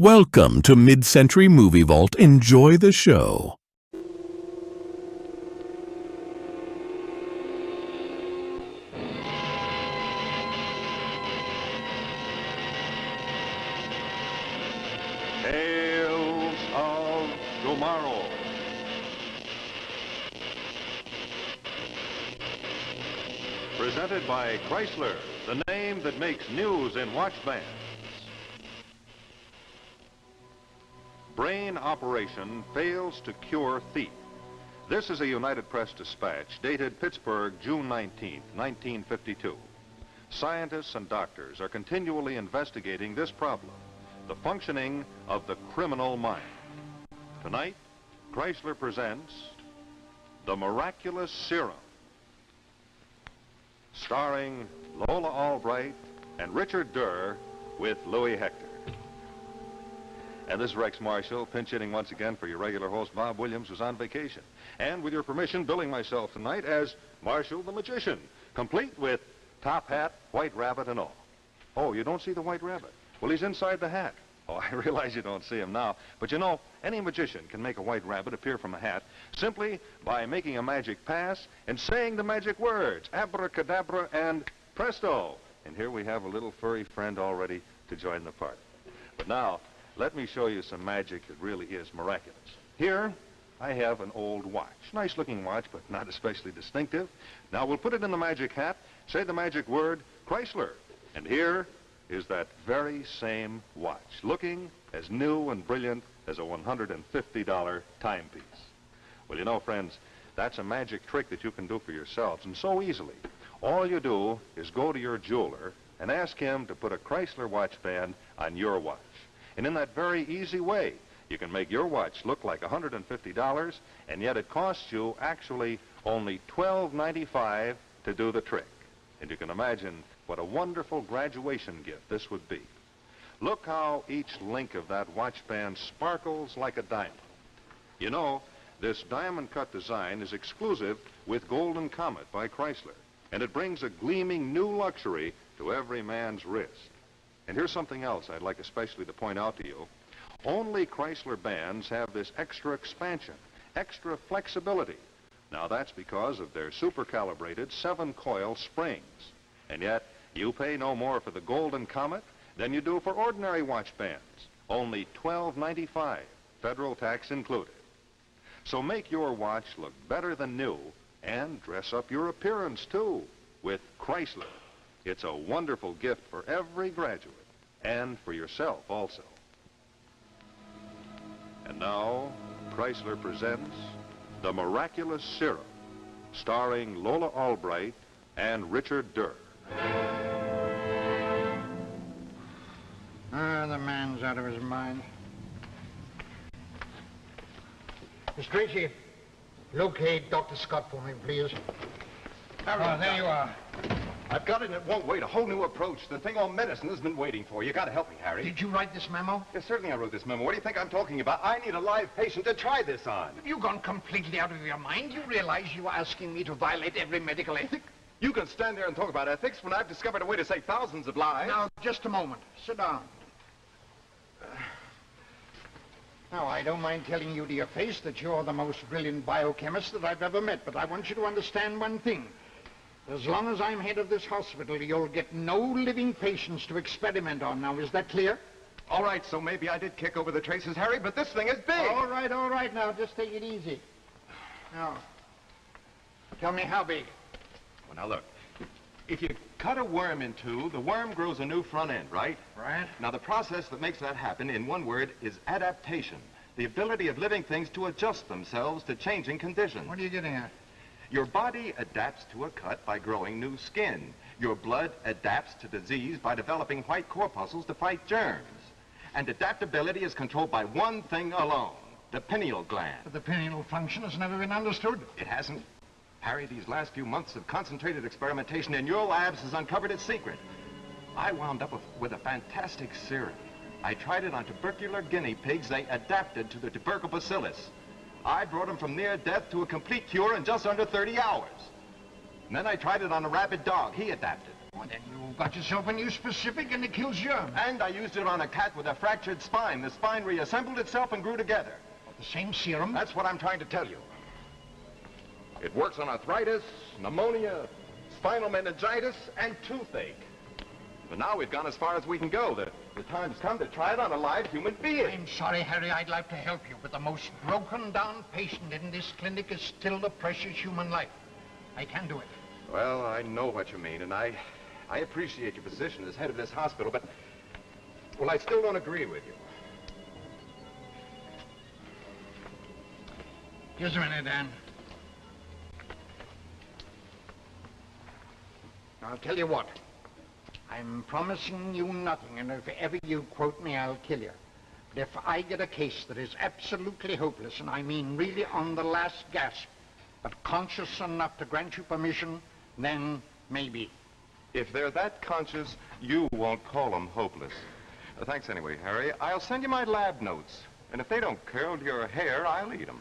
Welcome to Mid-Century Movie Vault. Enjoy the show. Tales of Tomorrow. Presented by Chrysler, the name that makes news in watch bands. Brain operation fails to cure thief. This is a United Press dispatch dated Pittsburgh, June 19, 1952. Scientists and doctors are continually investigating this problem, the functioning of the criminal mind. Tonight, Chrysler presents The Miraculous Serum, starring Lola Albright and Richard Derr with Louis Hector. And this is Rex Marshall, pinch hitting once again for your regular host, Bob Williams, who's on vacation. And with your permission, billing myself tonight as Marshall the Magician, complete with top hat, white rabbit, and all. Oh, you don't see the white rabbit? Well, he's inside the hat. Oh, I realize you don't see him now. But you know, any magician can make a white rabbit appear from a hat simply by making a magic pass and saying the magic words, abracadabra and presto. And here we have a little furry friend all ready to join the party. But now, let me show you some magic that really is miraculous. Here, I have an old watch. Nice looking watch, but not especially distinctive. Now, we'll put it in the magic hat, say the magic word, Chrysler. And here is that very same watch, looking as new and brilliant as a $150 timepiece. Well, you know, friends, that's a magic trick that you can do for yourselves, and so easily. All you do is go to your jeweler and ask him to put a Chrysler watch band on your watch. And in that very easy way, you can make your watch look like $150, and yet it costs you actually only $12.95 to do the trick. And you can imagine what a wonderful graduation gift this would be. Look how each link of that watch band sparkles like a diamond. You know, this diamond-cut design is exclusive with Golden Comet by Chrysler, and it brings a gleaming new luxury to every man's wrist. And here's something else I'd like especially to point out to you. Only Chrysler bands have this extra expansion, extra flexibility. Now that's because of their super-calibrated 7-coil springs. And yet, you pay no more for the Golden Comet than you do for ordinary watch bands. Only $12.95, federal tax included. So make your watch look better than new and dress up your appearance, too, with Chrysler. It's a wonderful gift for every graduate, and for yourself also. And now, Chrysler presents The Miraculous Serum, starring Lola Albright and Richard Derr. The man's out of his mind. Miss Tracy, locate Dr. Scott for me, please. Oh, there you are. I've got it and it won't wait. A whole new approach. The thing on medicine has been waiting for. You got to help me, Harry. Did you write this memo? Yes, certainly I wrote this memo. What do you think I'm talking about? I need a live patient to try this on. Have you gone completely out of your mind? You realize you are asking me to violate every medical ethic? You can stand there and talk about ethics when I've discovered a way to save thousands of lives. Now, just a moment. Sit down. Now, I don't mind telling you to your face that you're the most brilliant biochemist that I've ever met, but I want you to understand one thing. As long as I'm head of this hospital, you'll get no living patients to experiment on. Now, is that clear? All right, so maybe I did kick over the traces, Harry, but this thing is big. All right. Now, just take it easy. Now, tell me how big. Well, now, look. If you cut a worm in two, the worm grows a new front end, right? Right. Now, the process that makes that happen, in one word, is adaptation. The ability of living things to adjust themselves to changing conditions. What are you getting at? Your body adapts to a cut by growing new skin. Your blood adapts to disease by developing white corpuscles to fight germs. And adaptability is controlled by one thing alone, the pineal gland. But the pineal function has never been understood. It hasn't? Harry, these last few months of concentrated experimentation in your labs has uncovered its secret. I wound up with a fantastic serum. I tried it on tubercular guinea pigs. They adapted to the tuberculous. I brought them from near death to a complete cure in just under 30 hours. And then I tried it on a rabid dog. He adapted. Well, then you've got yourself a new specific and it kills germs. And I used it on a cat with a fractured spine. The spine reassembled itself and grew together. The same serum? That's what I'm trying to tell you. It works on arthritis, pneumonia, spinal meningitis, and toothache. But now we've gone as far as we can go. The time's come to try it on a live human being. I'm sorry, Harry. I'd like to help you, but the most broken-down patient in this clinic is still the precious human life. I can do it. Well, I know what you mean, and I appreciate your position as head of this hospital, but, well, I still don't agree with you. Just a minute, Dan. I'll tell you what. I'm promising you nothing, and if ever you quote me, I'll kill you. But if I get a case that is absolutely hopeless, and I mean really on the last gasp, but conscious enough to grant you permission, then maybe. If they're that conscious, you won't call them hopeless. Thanks anyway, Harry. I'll send you my lab notes, and if they don't curl your hair, I'll eat them.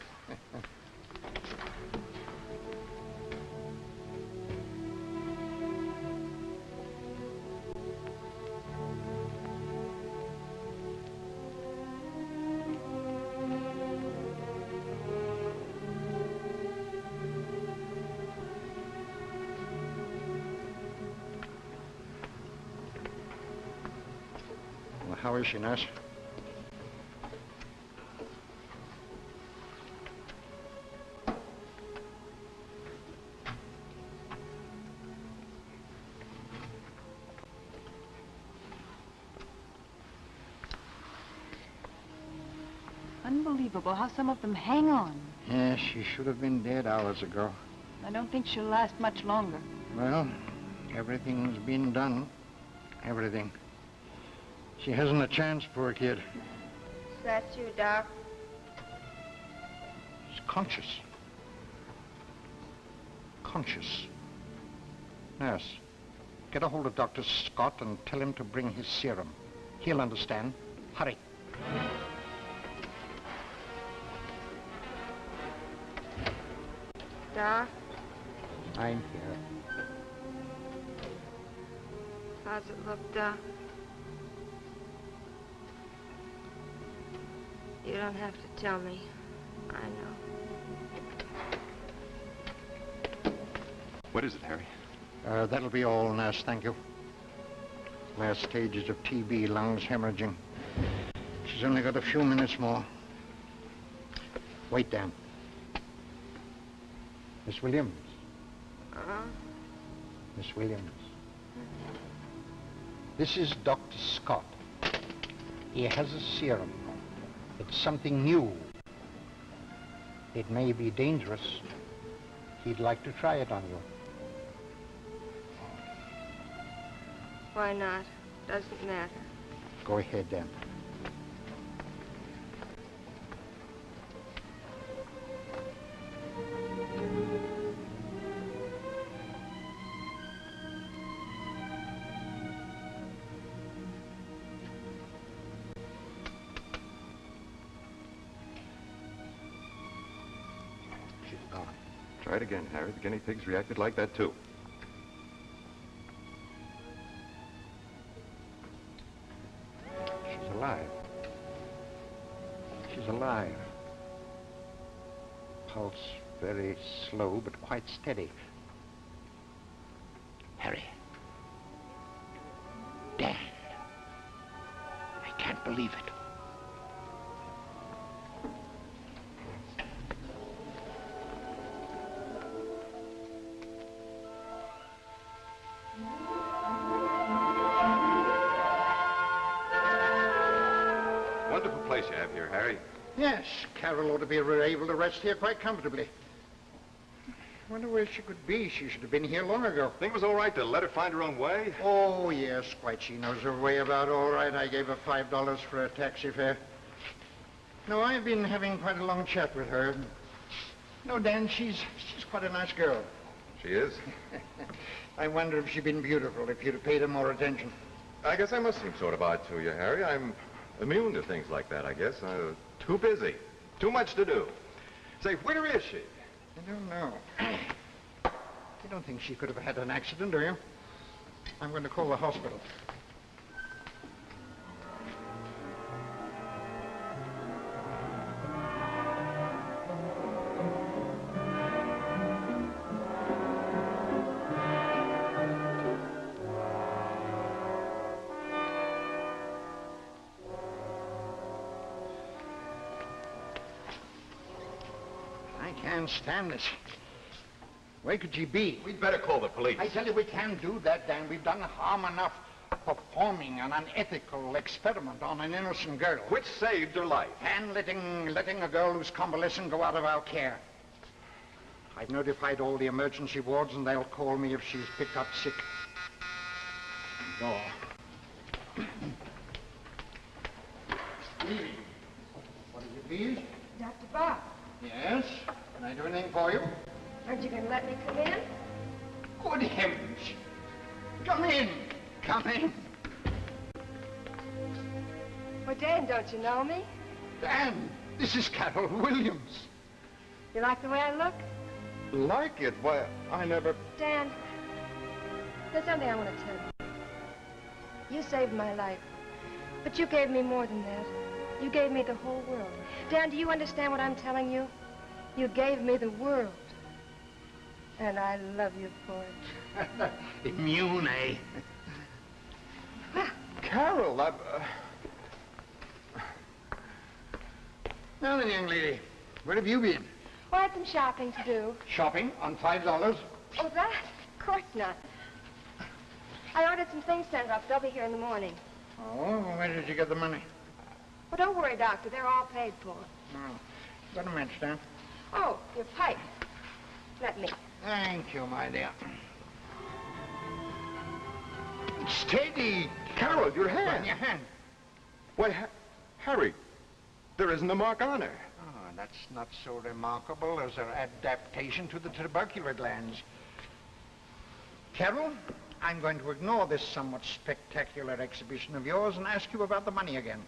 How is she, nurse? Unbelievable how some of them hang on. Yes, she should have been dead hours ago. I don't think she'll last much longer. Well, everything's been done. Everything. She hasn't a chance, poor kid. Is that you, Doc? She's conscious. Conscious. Nurse, get a hold of Dr. Scott and tell him to bring his serum. He'll understand. Hurry. Doc, I'm here. how's it look, Doc? You don't have to tell me. I know. What is it, Harry? That'll be all, nurse, thank you. Last stages of TB, lungs hemorrhaging. She's only got a few minutes more. Wait, Dan. Miss Williams. Miss Williams. This is Dr. Scott. He has a serum. It's something new. It may be dangerous. He'd like to try it on you. Why not? Doesn't matter. Go ahead, then. She's gone. Try it again, Harry. The guinea pigs reacted like that, too. She's alive. She's alive. Pulse very slow, but quite steady. Harry. Dan. I can't believe it. Wonderful place you have here, Harry. Yes, Carol ought to be able to rest here quite comfortably. I wonder where she could be. She should have been here long ago. Think it was all right to let her find her own way? Oh, yes, quite. She knows her way about all right. I gave her $5 for a taxi fare. No, I've been having quite a long chat with her. No, Dan, she's quite a nice girl. She is? I wonder if she'd been beautiful if you'd have paid her more attention. I guess I must seem sort of odd to you, Harry. I'm immune to things like that, I guess. Too busy. Too much to do. Say, where is she? I don't know. You don't think she could have had an accident, do you? I'm going to call the hospital. I can't stand this. Where could she be? We'd better call the police. I tell you, we can't do that, Dan. We've done harm enough performing an unethical experiment on an innocent girl. Which saved her life. And letting a girl who's convalescent go out of our care. I've notified all the emergency wards, and they'll call me if she's picked up sick. Go. Levy, what is it, please? Dr. Bob, Yes? Can I do anything for you? aren't you going to let me come in? Good heavens! Come in! Come in! Well, Dan, don't you know me? Dan, this is Carol Williams. You like the way I look? Like it? Why, I never... Dan, there's something I want to tell you. You saved my life, but you gave me more than that. You gave me the whole world. Dan, do you understand what I'm telling you? You gave me the world. And I love you for it. Immune, eh? Carol, Now then, young lady, where have you been? Well, I had some shopping to do. Shopping on $5? Oh, that? Of course not. I ordered some things sent up. They'll be here in the morning. Oh, where did you get the money? Well, don't worry, Doctor. They're all paid for. Oh, got a match, Dan. Oh, your pipe. Let me. Thank you, my dear. Steady! Carol, your On hand. your hand. Why, Harry, there isn't a mark on her. Oh, that's not so remarkable as her adaptation to the tubercular glands. Carol, I'm going to ignore this somewhat spectacular exhibition of yours and ask you about the money again.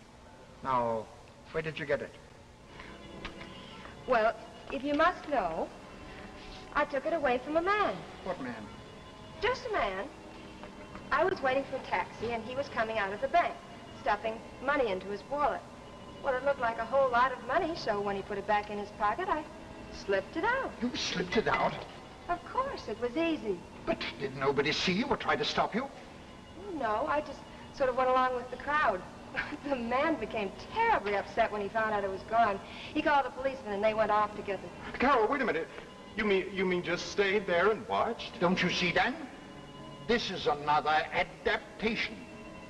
Now, where did you get it? Well, if you must know, I took it away from a man. What man? Just a man. I was waiting for a taxi, and he was coming out of the bank, stuffing money into his wallet. Well, it looked like a whole lot of money, so when he put it back in his pocket, I slipped it out. You slipped it out? Of course, it was easy. But did nobody see you or try to stop you? No, I just sort of went along with the crowd. The man became terribly upset when he found out it was gone. He called the policeman, and they went off together. Carol, wait a minute. You mean just stayed there and watched? Don't you see, Dan? This is another adaptation.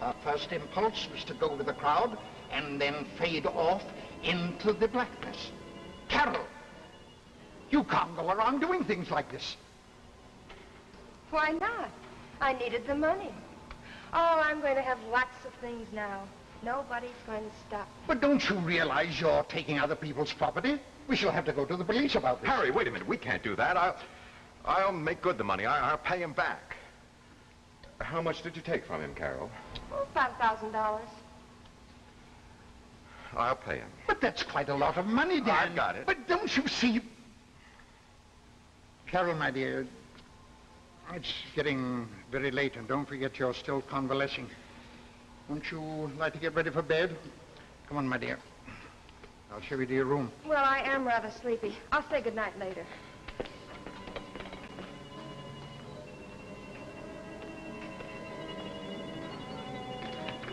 Her first impulse was to go with the crowd and then fade off into the blackness. Carol, you can't go around doing things like this. Why not? I needed the money. Oh, I'm going to have lots of things now. Nobody's going to stop. But don't you realize you're taking other people's property? We shall have to go to the police about this. Harry, wait a minute. We can't do that. I'll make good the money. I'll pay him back. How much did you take from him, Carol? Oh, about $1,000. I'll pay him. But that's quite a lot of money, Dan. I've got it. But don't you see... Carol, my dear, it's getting very late, and don't forget you're still convalescing. Won't you like to get ready for bed? Come on, my dear. I'll show you to your room. Well, I am rather sleepy. I'll say goodnight later.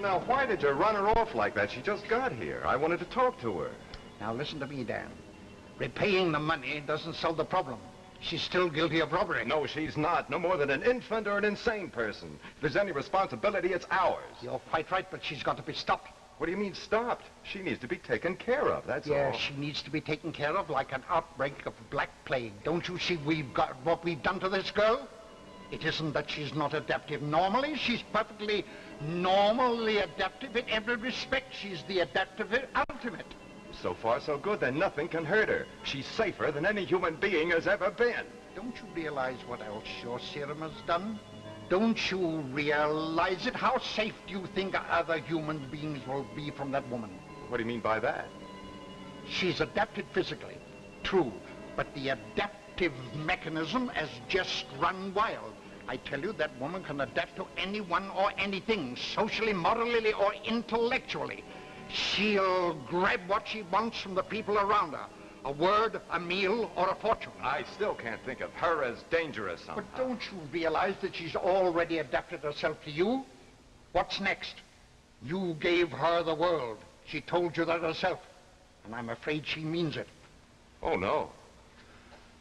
Now, why did you run her off like that? She just got here. I wanted to talk to her. Now, listen to me, Dan. Repaying the money doesn't solve the problem. She's still guilty of robbery. No, she's not. No more than an infant or an insane person. If there's any responsibility, it's ours. You're quite right, but she's got to be stopped. What do you mean stopped? She needs to be taken care of, that's all. Yes, she needs to be taken care of like an outbreak of black plague. Don't you see what we've done to this girl? It isn't that she's not adaptive normally. She's perfectly normally adaptive in every respect. She's the adaptive ultimate. So far, so good. Then nothing can hurt her. She's safer than any human being has ever been. Don't you realize what else your serum has done? Don't you realize it? How safe do you think other human beings will be from that woman? What do you mean by that? She's adapted physically, true, but the adaptive mechanism has just run wild. I tell you, that woman can adapt to anyone or anything, socially, morally, or intellectually. She'll grab what she wants from the people around her. A word, a meal, or a fortune. I still can't think of her as dangerous somehow. But don't you realize that she's already adapted herself to you? What's next? You gave her the world. She told you that herself. And I'm afraid she means it. Oh, no.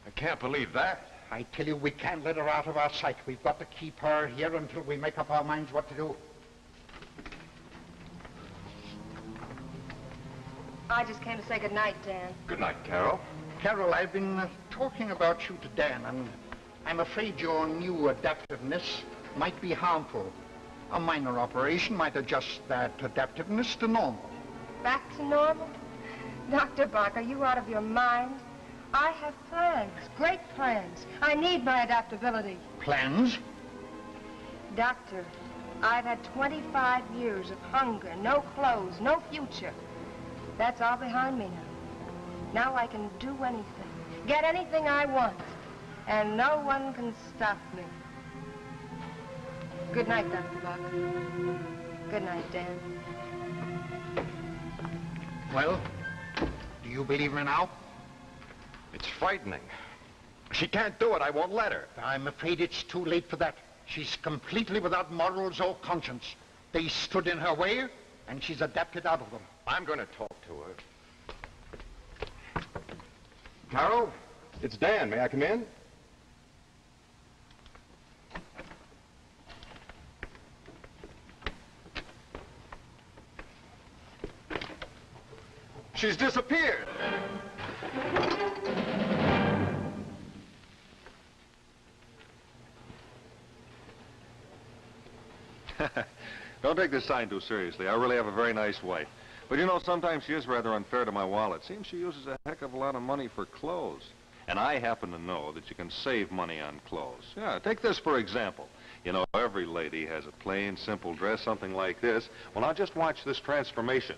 I can't believe that. I tell you, we can't let her out of our sight. We've got to keep her here until we make up our minds what to do. I just came to say good night, Dan. Good night, Carol. Carol, I've been talking about you to Dan, and I'm afraid your new adaptiveness might be harmful. A minor operation might adjust that adaptiveness to normal. Back to normal? Dr. Bach, are you out of your mind? I have plans, great plans. I need my adaptability. Plans? Doctor, I've had 25 years of hunger, no clothes, no future. That's all behind me now. Now I can do anything, get anything I want, and no one can stop me. Good night, Dr. Bach. Good night, Dan. Well, do you believe me now? It's frightening. She can't do it. I won't let her. I'm afraid it's too late for that. She's completely without morals or conscience. They stood in her way, and she's adapted out of them. I'm going to talk to her. Carol, it's Dan. May I come in? She's disappeared. Don't take this sign too seriously. I really have a very nice wife. But you know, sometimes she is rather unfair to my wallet. Seems she uses a heck of a lot of money for clothes. And I happen to know that you can save money on clothes. Yeah, take this for example. You know, every lady has a plain, simple dress, something like this. Well, now just watch this transformation.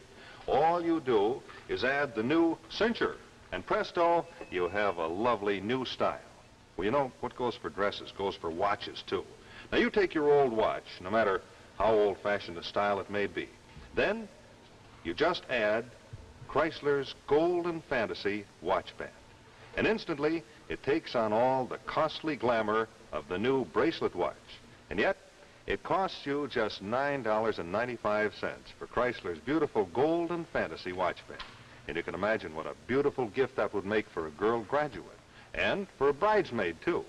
All you do is add the new cincher, and presto, you have a lovely new style. Well, you know, what goes for dresses goes for watches, too. Now, you take your old watch, no matter how old-fashioned a style it may be. Then, you just add Chrysler's Golden Fantasy watch band. And instantly, it takes on all the costly glamour of the new bracelet watch. And yet, it costs you just $9.95 for Chrysler's beautiful Golden Fantasy watch band. And you can imagine what a beautiful gift that would make for a girl graduate. And for a bridesmaid, too.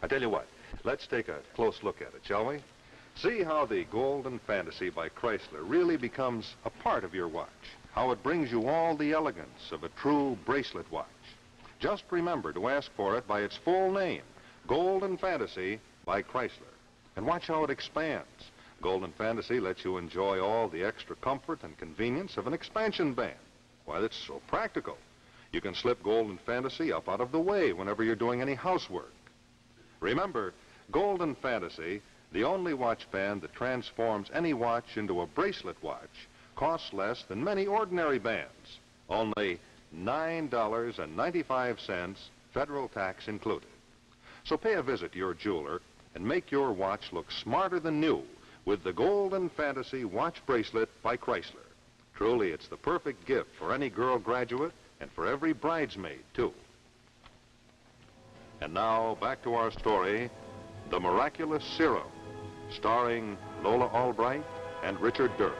I tell you what, let's take a close look at it, shall we? See how the Golden Fantasy by Chrysler really becomes a part of your watch. How it brings you all the elegance of a true bracelet watch. Just remember to ask for it by its full name, Golden Fantasy by Chrysler. And watch how it expands. Golden Fantasy lets you enjoy all the extra comfort and convenience of an expansion band. Why, that's so practical. You can slip Golden Fantasy up out of the way whenever you're doing any housework. Remember, Golden Fantasy, the only watch band that transforms any watch into a bracelet watch, costs less than many ordinary bands. Only $9.95, federal tax included. So pay a visit to your jeweler and make your watch look smarter than new with the Golden Fantasy watch bracelet by Chrysler. Truly, it's the perfect gift for any girl graduate and for every bridesmaid, too. And now, back to our story, The Miraculous Serum, starring Lola Albright and Richard Derr.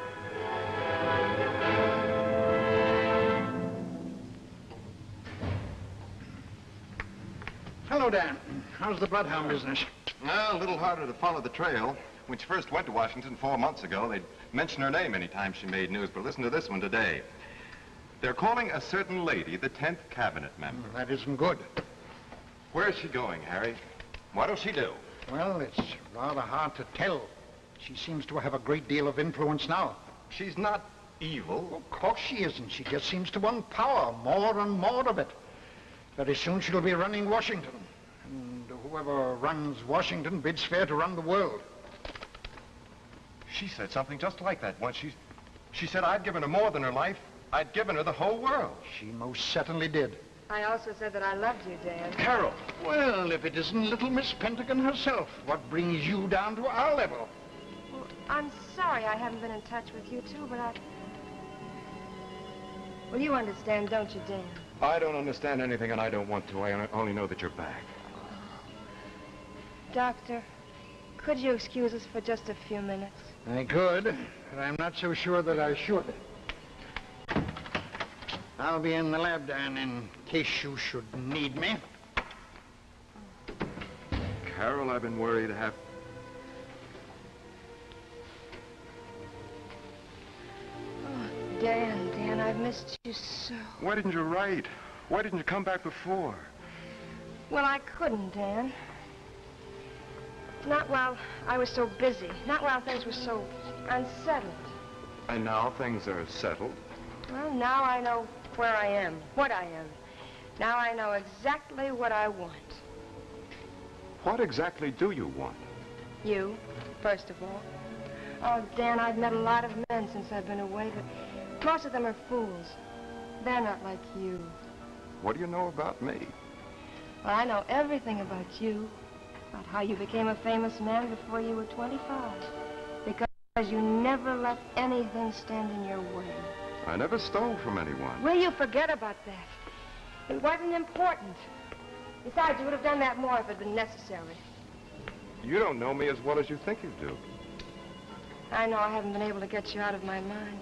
Hello, Dan. How's the bloodhound business? Well, a little harder to follow the trail. When she first went to Washington 4 months ago, they'd mention her name any time she made news, but listen to this one today. They're calling a certain lady the 10th cabinet member. That isn't good. Where's she going, Harry? What'll she do? Well, it's rather hard to tell. She seems to have a great deal of influence now. She's not evil. Of course she isn't. She just seems to want power, more and more of it. Very soon she'll be running Washington. And whoever runs Washington bids fair to run the world. She said something just like that once. She said I'd given her more than her life. I'd given her the whole world. She most certainly did. I also said that I loved you, Dan. Carol! Well, if it isn't little Miss Pentagon herself, what brings you down to our level? Well, I'm sorry I haven't been in touch with you two, but Well, you understand, don't you, Dan? I don't understand anything, and I don't want to. I only know that you're back. Doctor, could you excuse us for just a few minutes? I could, but I'm not so sure that I should. I'll be in the lab, Dan, in case you should need me. Carol, I've been worried Oh, Dan, I've missed you so. Why didn't you write? Why didn't you come back before? Well, I couldn't, Dan. Not while I was so busy. Not while things were so unsettled. And now things are settled. Well, now I know where I am, what I am. Now I know exactly what I want. What exactly do you want? You, first of all. Oh, Dan, I've met a lot of men since I've been away, but most of them are fools. They're not like you. What do you know about me? Well, I know everything about you. About how you became a famous man before you were 25. Because you never let anything stand in your way. I never stole from anyone. Will you forget about that? It wasn't important. Besides, you would have done that more if it had been necessary. You don't know me as well as you think you do. I know I haven't been able to get you out of my mind.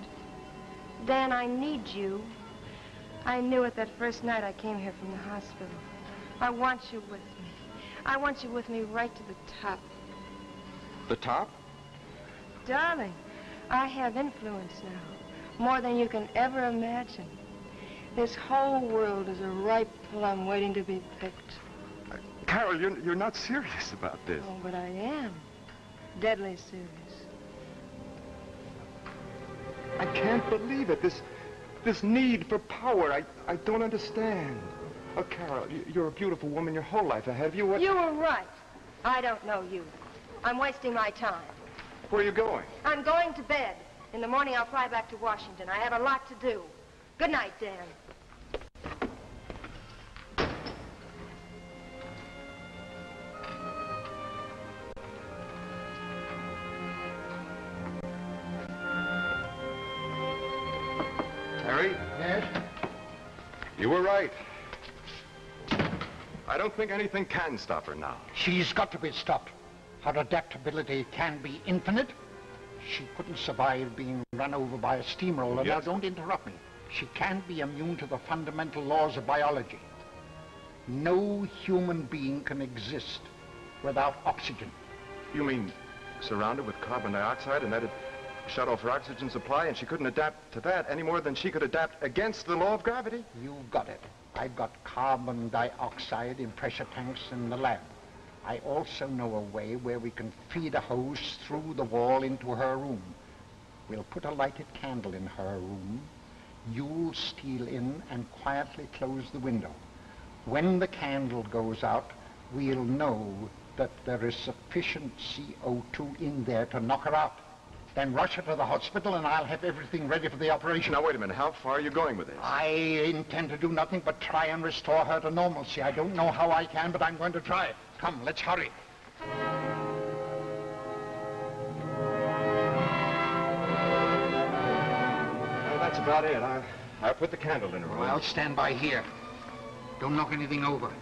Dan, I need you. I knew it that first night I came here from the hospital. I want you with me. I want you with me right to the top. The top? Darling, I have influence now. More than you can ever imagine. This whole world is a ripe plum waiting to be picked. Carol, you're not serious about this. Oh, but I am. Deadly serious. I can't believe it. This need for power. I don't understand. Oh, Carol, you're a beautiful woman your whole life ahead of you. What? You were right. I don't know you. I'm wasting my time. Where are you going? I'm going to bed. In the morning, I'll fly back to Washington. I have a lot to do. Good night, Dan. Harry? Yes? You were right. I don't think anything can stop her now. She's got to be stopped. Her adaptability can be infinite. She couldn't survive being run over by a steamroller. Yes. Now, don't interrupt me. She can't be immune to the fundamental laws of biology. No human being can exist without oxygen. You mean surrounded with carbon dioxide and that'd shut off her oxygen supply and she couldn't adapt to that any more than she could adapt against the law of gravity? You've got it. I've got carbon dioxide in pressure tanks in the lab. I also know a way where we can feed a hose through the wall into her room. We'll put a lighted candle in her room. You'll steal in and quietly close the window. When the candle goes out, we'll know that there is sufficient CO2 in there to knock her out. Then rush her to the hospital and I'll have everything ready for the operation. Now, wait a minute. How far are you going with this? I intend to do nothing but try and restore her to normalcy. I don't know how I can, but I'm going to try. Come, let's hurry. Well, that's about it. I'll put the candle in her room. Well, I'll stand by here. Don't knock anything over.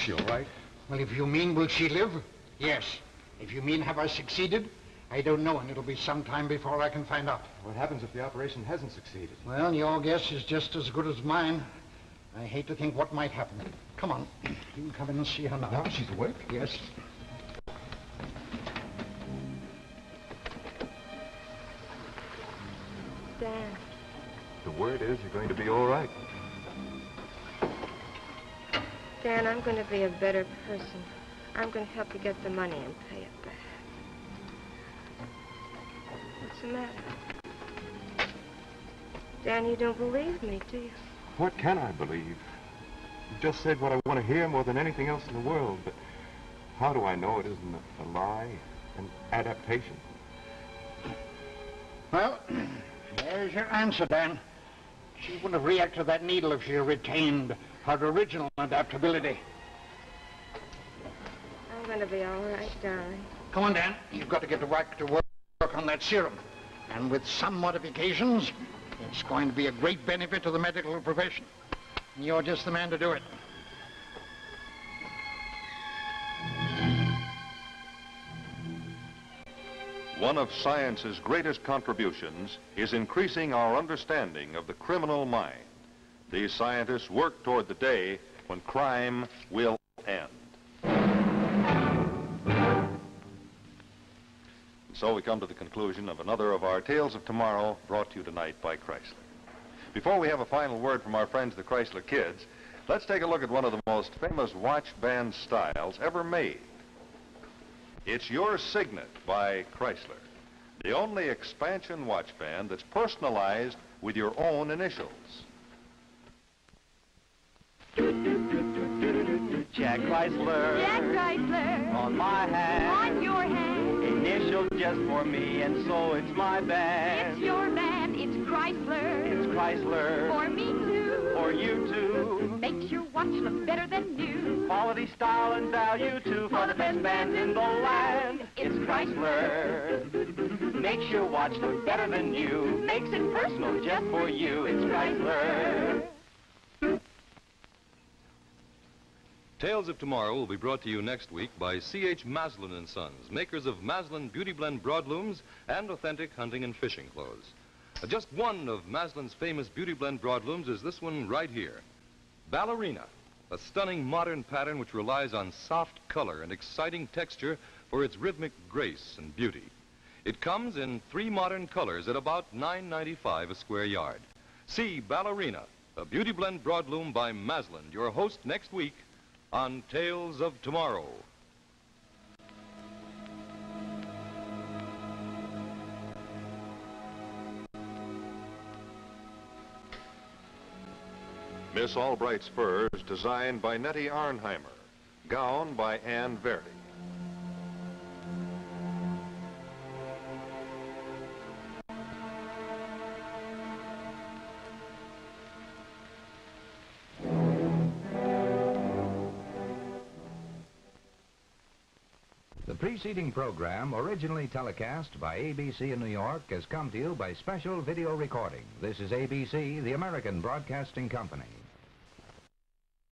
she all right? Well, if you mean will she live, yes. If you mean have I succeeded, I don't know, and it'll be some time before I can find out. What happens if the operation hasn't succeeded? Well, your guess is just as good as mine. I hate to think what might happen. Come on. You can come in and see her now. Now she's awake? Yes. Dan. The word is you're going to be all right. Dan, I'm going to be a better person. I'm going to help you get the money and pay it back. What's the matter? Dan, you don't believe me, do you? What can I believe? You just said what I want to hear more than anything else in the world, but how do I know it isn't a lie, an adaptation? Well, there's your answer, Dan. She wouldn't have reacted to that needle if she had retained her original adaptability. I'm going to be all right, darling. Come on, Dan. You've got to get to work on that serum. And with some modifications, it's going to be a great benefit to the medical profession. And you're just the man to do it. One of science's greatest contributions is increasing our understanding of the criminal mind. These scientists work toward the day when crime will end. So we come to the conclusion of another of our Tales of Tomorrow, brought to you tonight by Chrysler. Before we have a final word from our friends the Chrysler Kids, let's take a look at one of the most famous watch band styles ever made. It's your Signet by Chrysler, the only expansion watch band that's personalized with your own initials. Jack Chrysler. Jack Chrysler. On my hand. On your hand. Initials just for me, and so it's my band. It's your band. It's Chrysler. It's Chrysler. For me too. For you too. Makes your watch look better than new. Quality, style, and value too. For the best band in the land. It's Chrysler. Makes your watch look better than new. Makes it personal just for you. It's Chrysler. Tales of Tomorrow will be brought to you next week by C.H. Maslin & Sons, makers of Maslin Beauty Blend broadlooms and authentic hunting and fishing clothes. Just one of Maslin's famous Beauty Blend broadlooms is this one right here. Ballerina, a stunning modern pattern which relies on soft color and exciting texture for its rhythmic grace and beauty. It comes in 3 modern colors at about $9.95 a square yard. See Ballerina, a Beauty Blend broadloom by Maslin, your host next week on Tales of Tomorrow. Miss Albright's furs, designed by Nettie Arnheimer. Gown by Ann Verdi. The preceding program, originally telecast by ABC in New York, has come to you by special video recording. This is ABC, the American Broadcasting Company.